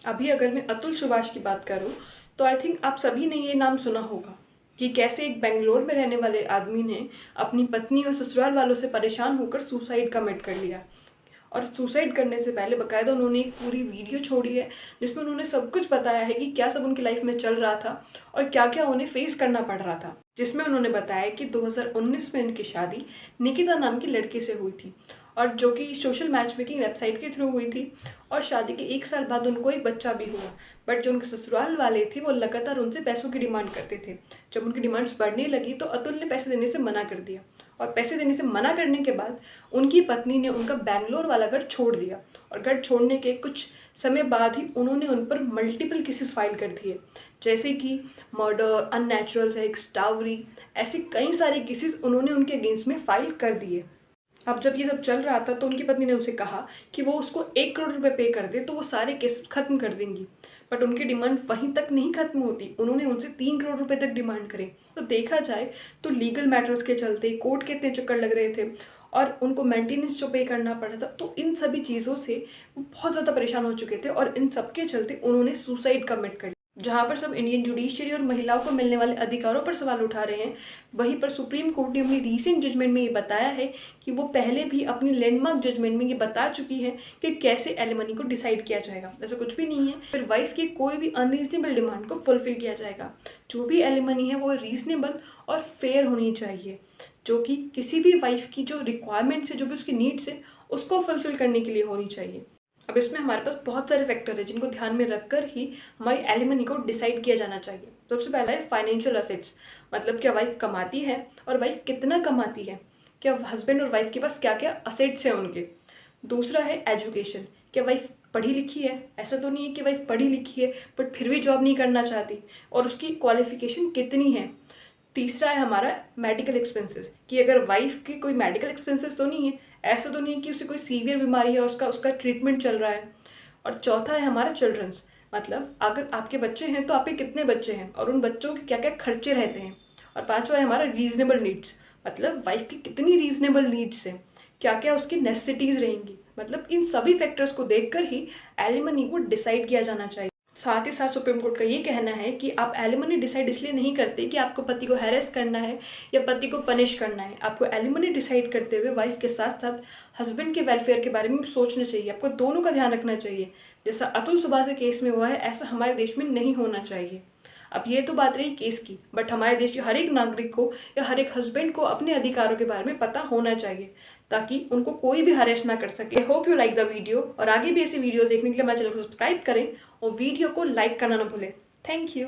अभी अगर मैं अतुल सुभाष की बात करूं तो आई थिंक आप सभी ने ये नाम सुना होगा कि कैसे एक बेंगलोर में रहने वाले आदमी ने अपनी पत्नी और ससुराल वालों से परेशान होकर सुसाइड कमिट कर लिया। और सुसाइड करने से पहले बकायदा उन्होंने एक पूरी वीडियो छोड़ी है जिसमें उन्होंने सब कुछ बताया है कि क्या सब उनकी लाइफ में चल रहा था और क्या क्या उन्हें फेस करना पड़ रहा था। जिसमें उन्होंने बताया कि 2019 में उनकी शादी निकिता नाम की लड़की से हुई थी और जो कि सोशल मैच मेकिंग वेबसाइट के थ्रू हुई थी। और शादी के 1 साल बाद उनको एक बच्चा भी हुआ। बट जो उनके ससुराल वाले थे वो लगातार उनसे पैसों की डिमांड करते थे। जब उनकी डिमांड्स बढ़ने लगी तो अतुल ने पैसे देने से मना कर दिया और पैसे देने से मना करने के बाद उनकी पत्नी ने उनका बेंगलोर वाला घर छोड़ दिया। और घर छोड़ने के कुछ समय बाद ही उन्होंने उन पर मल्टीपल केसेस फाइल कर दिए, जैसे कि मर्डर, अननेचुरल सेक्स, डाउरी, ऐसे कई सारे केसेस उन्होंने उनके अगेंस्ट में फाइल कर दिए। अब जब ये सब चल रहा था तो उनकी पत्नी ने उनसे कहा कि वो उसको 1 करोड़ रुपए पे कर दे तो वो सारे केस खत्म कर देंगी। बट उनकी डिमांड वहीं तक नहीं खत्म होती, उन्होंने उनसे 3 करोड़ रुपए तक डिमांड करे। तो देखा जाए तो लीगल मैटर्स के चलते कोर्ट के इतने चक्कर लग रहे थे और उनको मेंटेनेंस जो पे करना पड़ा था, तो इन सभी चीज़ों से वो बहुत ज़्यादा परेशान हो चुके थे और इन सब के चलते उन्होंने सुसाइड कमिट कर। जहां पर सब इंडियन जुडिशरी और महिलाओं को मिलने वाले अधिकारों पर सवाल उठा रहे हैं, वहीं पर सुप्रीम कोर्ट ने अपनी रीसेंट जजमेंट में ये बताया है कि वो पहले भी अपनी लैंडमार्क जजमेंट में ये बता चुकी है कि कैसे एलिमनी को डिसाइड किया जाएगा। ऐसा कुछ भी नहीं है, फिर वाइफ की कोई भी अनरीजनेबल डिमांड को फुलफिल किया जाएगा। जो भी एलिमनी है वो रीजनेबल और फेयर होनी चाहिए, जो कि किसी भी वाइफ की जो रिक्वायरमेंट्स है, जो भी उसकी नीड्स है, उसको फुलफिल करने के लिए होनी चाहिए। अब इसमें हमारे पास बहुत सारे फैक्टर है जिनको ध्यान में रखकर ही हमारी एलिमनी को डिसाइड किया जाना चाहिए। सबसे पहला है फाइनेंशियल असेट्स, मतलब क्या वाइफ कमाती है और वाइफ कितना कमाती है, क्या हस्बैंड और वाइफ के पास क्या क्या असेट्स हैं उनके। दूसरा है एजुकेशन, क्या वाइफ पढ़ी लिखी है। ऐसा तो नहीं है कि वाइफ पढ़ी लिखी है बट फिर भी जॉब नहीं करना चाहती, और उसकी क्वालिफिकेशन कितनी है। तीसरा है हमारा मेडिकल एक्सपेंसेस, कि अगर वाइफ के कोई मेडिकल एक्सपेंसेस तो नहीं है, ऐसा तो नहीं है कि उसे कोई सीवियर बीमारी है उसका उसका ट्रीटमेंट चल रहा है। और चौथा है हमारा चिल्ड्रंस, मतलब अगर आपके बच्चे हैं तो आपके कितने बच्चे हैं और उन बच्चों के क्या क्या खर्चे रहते हैं। और पांचवा है हमारा रीजनेबल नीड्स, मतलब वाइफ की कितनी रीजनेबल नीड्स हैं, क्या क्या उसकी नेसेसिटीज़ रहेंगी। मतलब इन सभी फैक्टर्स को देखकर ही एलिमनी को डिसाइड किया जाना चाहिए। साथ ही साथ सुप्रीम कोर्ट का ये कहना है कि आप एलिमनी डिसाइड इसलिए नहीं करते कि आपको पति को हैरेस करना है या पति को पनिश करना है। आपको एलिमनी डिसाइड करते हुए वाइफ के साथ साथ हस्बैंड के वेलफेयर के बारे में सोचना चाहिए, आपको दोनों का ध्यान रखना चाहिए। जैसा अतुल सुभाष के केस में हुआ है, ऐसा हमारे देश में नहीं होना चाहिए। अब ये तो बात रही केस की, बट हमारे देश के हर एक नागरिक को या हर एक हस्बैंड को अपने अधिकारों के बारे में पता होना चाहिए ताकि उनको कोई भी हरेस ना कर सके। Hope you like the video, और आगे भी ऐसी वीडियोस देखने के लिए हमारे चैनल को सब्सक्राइब करें और वीडियो को लाइक करना ना भूलें। Thank you.